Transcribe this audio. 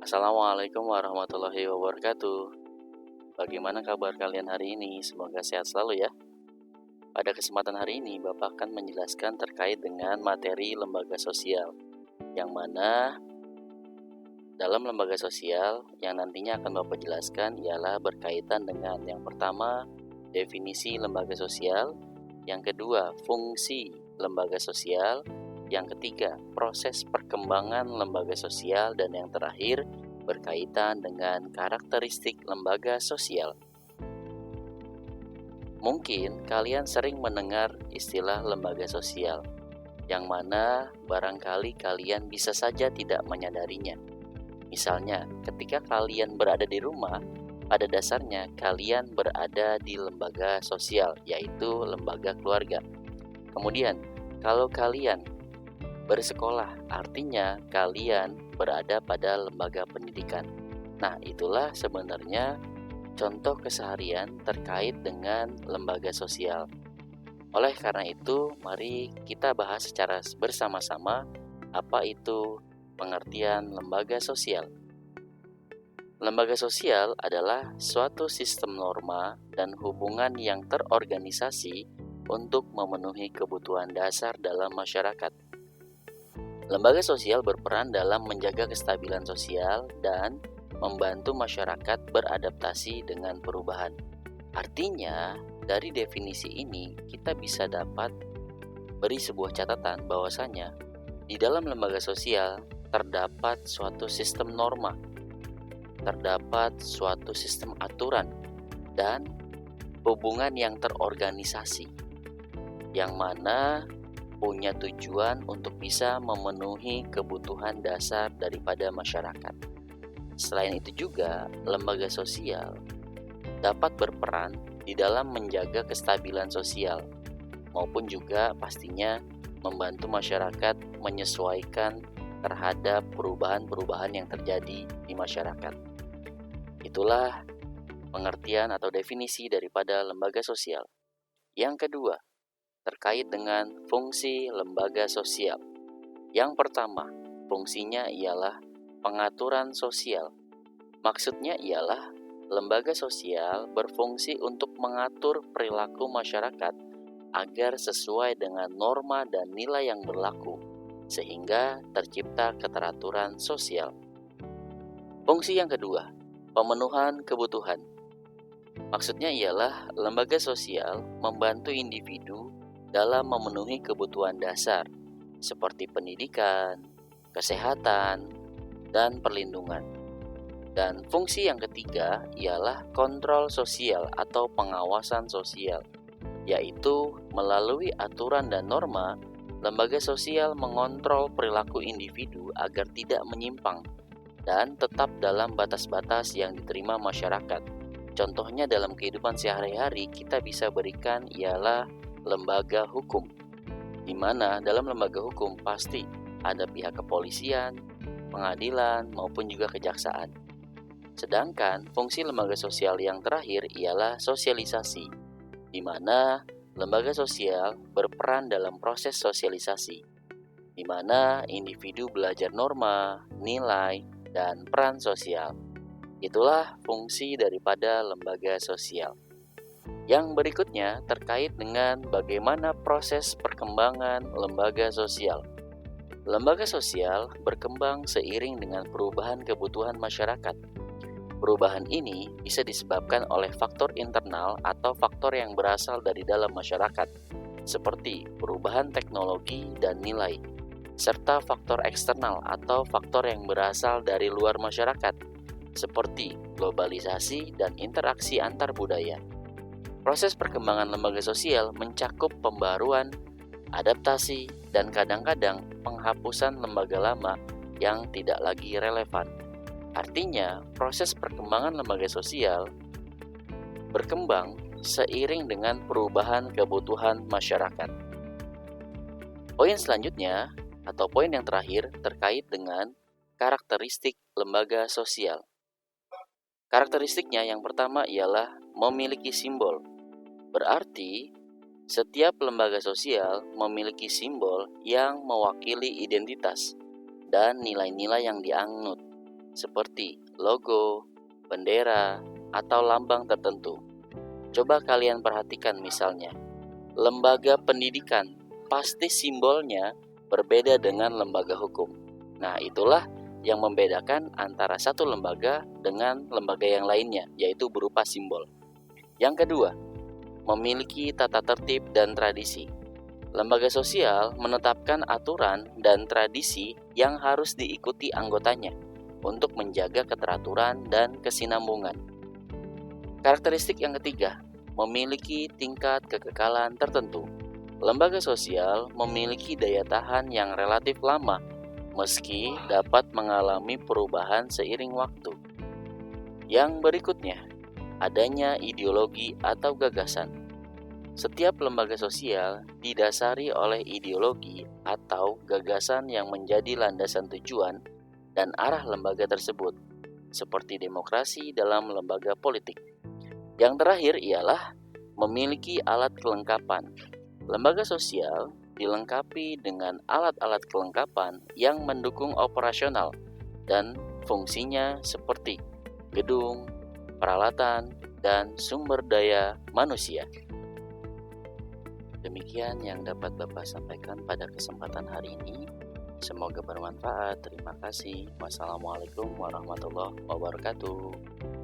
Assalamualaikum warahmatullahi wabarakatuh. Bagaimana kabar kalian hari ini? Semoga sehat selalu ya. Pada kesempatan hari ini, Bapak akan menjelaskan terkait dengan materi lembaga sosial, yang mana dalam lembaga sosial yang nantinya akan Bapak jelaskan ialah berkaitan dengan yang pertama, definisi lembaga sosial, yang kedua, fungsi lembaga sosial, yang ketiga, proses perkembangan lembaga sosial, dan yang terakhir, berkaitan dengan karakteristik lembaga sosial. Mungkin kalian sering mendengar istilah lembaga sosial, yang mana barangkali kalian bisa saja tidak menyadarinya. Misalnya, ketika kalian berada di rumah, pada dasarnya kalian berada di lembaga sosial, yaitu lembaga keluarga. Kemudian, kalau kalian bersekolah, artinya kalian berada pada lembaga pendidikan. Nah, itulah sebenarnya contoh keseharian terkait dengan lembaga sosial. Oleh karena itu, mari kita bahas secara bersama-sama apa itu pengertian lembaga sosial. Lembaga sosial adalah suatu sistem norma dan hubungan yang terorganisasi untuk memenuhi kebutuhan dasar dalam masyarakat. Lembaga sosial berperan dalam menjaga kestabilan sosial dan membantu masyarakat beradaptasi dengan perubahan. Artinya, dari definisi ini kita bisa dapat beri sebuah catatan bahwasanya di dalam lembaga sosial terdapat suatu sistem norma, terdapat suatu sistem aturan, dan hubungan yang terorganisasi, yang mana punya tujuan untuk bisa memenuhi kebutuhan dasar daripada masyarakat. Selain itu juga, lembaga sosial dapat berperan di dalam menjaga kestabilan sosial, maupun juga pastinya membantu masyarakat menyesuaikan terhadap perubahan-perubahan yang terjadi di masyarakat. Itulah pengertian atau definisi daripada lembaga sosial. Yang kedua, terkait dengan fungsi lembaga sosial. Yang pertama, fungsinya ialah pengaturan sosial. Maksudnya ialah lembaga sosial berfungsi untuk mengatur perilaku masyarakat agar sesuai dengan norma dan nilai yang berlaku, sehingga tercipta keteraturan sosial. Fungsi yang kedua, pemenuhan kebutuhan. Maksudnya ialah lembaga sosial membantu individu dalam memenuhi kebutuhan dasar seperti pendidikan, kesehatan, dan perlindungan. Dan fungsi yang ketiga ialah kontrol sosial atau pengawasan sosial, yaitu melalui aturan dan norma, lembaga sosial mengontrol perilaku individu agar tidak menyimpang dan tetap dalam batas-batas yang diterima masyarakat. Contohnya dalam kehidupan sehari-hari kita bisa berikan ialah lembaga hukum, di mana dalam lembaga hukum pasti ada pihak kepolisian, pengadilan, maupun juga kejaksaan. Sedangkan fungsi lembaga sosial yang terakhir ialah sosialisasi, di mana lembaga sosial berperan dalam proses sosialisasi, di mana individu belajar norma, nilai, dan peran sosial. Itulah fungsi daripada lembaga sosial. Yang berikutnya terkait dengan bagaimana proses perkembangan lembaga sosial. Lembaga sosial berkembang seiring dengan perubahan kebutuhan masyarakat. Perubahan ini bisa disebabkan oleh faktor internal atau faktor yang berasal dari dalam masyarakat, seperti perubahan teknologi dan nilai, serta faktor eksternal atau faktor yang berasal dari luar masyarakat, seperti globalisasi dan interaksi antar budaya. Proses perkembangan lembaga sosial mencakup pembaruan, adaptasi, dan kadang-kadang penghapusan lembaga lama yang tidak lagi relevan. Artinya, proses perkembangan lembaga sosial berkembang seiring dengan perubahan kebutuhan masyarakat. Poin selanjutnya, atau poin yang terakhir terkait dengan karakteristik lembaga sosial. Karakteristiknya yang pertama ialah memiliki simbol. Berarti, setiap lembaga sosial memiliki simbol yang mewakili identitas dan nilai-nilai yang dianut. seperti logo, bendera, atau lambang tertentu. Coba kalian perhatikan misalnya, lembaga pendidikan pasti simbolnya berbeda dengan lembaga hukum. Nah, itulah yang membedakan antara satu lembaga dengan lembaga yang lainnya, yaitu berupa simbol. Yang kedua, memiliki tata tertib dan tradisi. Lembaga sosial menetapkan aturan dan tradisi yang harus diikuti anggotanya untuk menjaga keteraturan dan kesinambungan. Karakteristik yang ketiga, memiliki tingkat kekekalan tertentu. Lembaga sosial memiliki daya tahan yang relatif lama, meski dapat mengalami perubahan seiring waktu. Yang berikutnya, adanya ideologi atau gagasan. Setiap lembaga sosial didasari oleh ideologi atau gagasan yang menjadi landasan tujuan dan arah lembaga tersebut, seperti demokrasi dalam lembaga politik. Yang terakhir ialah memiliki alat kelengkapan. Lembaga sosial dilengkapi dengan alat-alat kelengkapan yang mendukung operasional dan fungsinya seperti gedung, peralatan, dan sumber daya manusia. Demikian yang dapat Bapak sampaikan pada kesempatan hari ini. Semoga bermanfaat. Terima kasih. Wassalamualaikum warahmatullahi wabarakatuh.